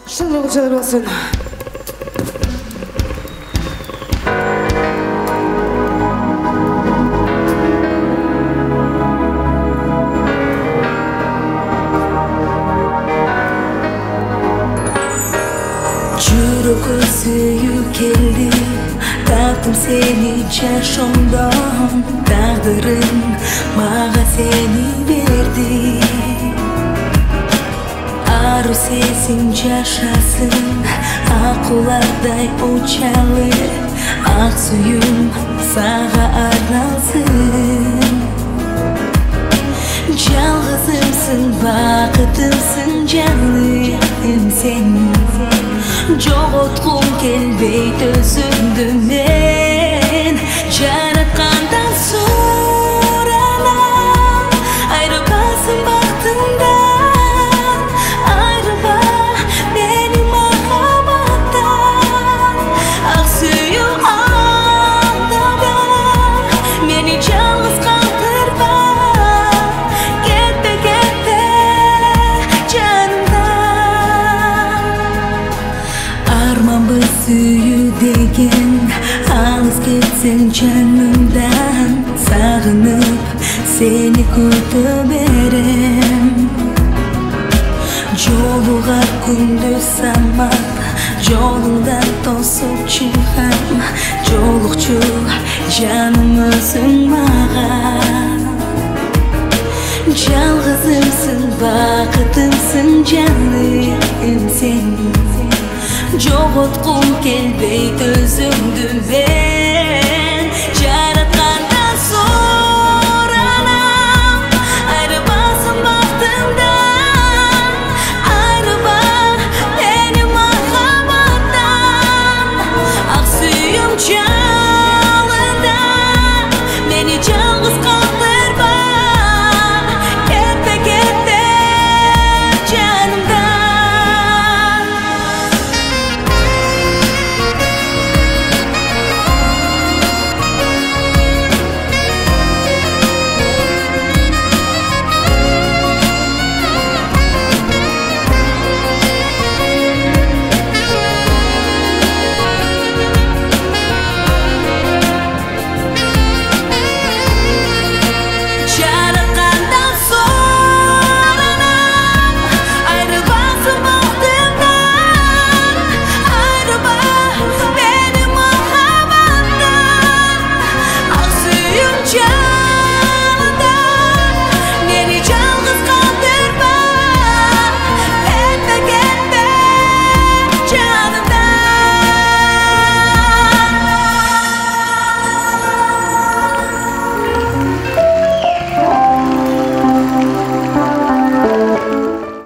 Şanlıurfalar olsun. Жүрек сүйіп келді, таптым сені жашомдан, тағдырың маған сені берді. Ару сезім жашасын, аққулардай ұчалы, ақ сүйім саға арналсын. Жалғызымсың, бақытымсың, жаным сен. Жоғалтқым келбейді өзімді мен, жаратқандан соранам, айырбасың бақытыңдан, айырба мені махаббаттан. Ақ сүйім алдама, мені жалғыз қалдырма, кетпе кетпе жанымдан. Арман сүю деген, алыс кетсең жанымдан, сағынып сені күтіп берем. Жолығар күнді самап, жолыңдан тосып шығам, жолықшы жаным өзің маған. Жалғызымсың, бақытымсың, жаным сен. Жоғалтқым келбейді өзімді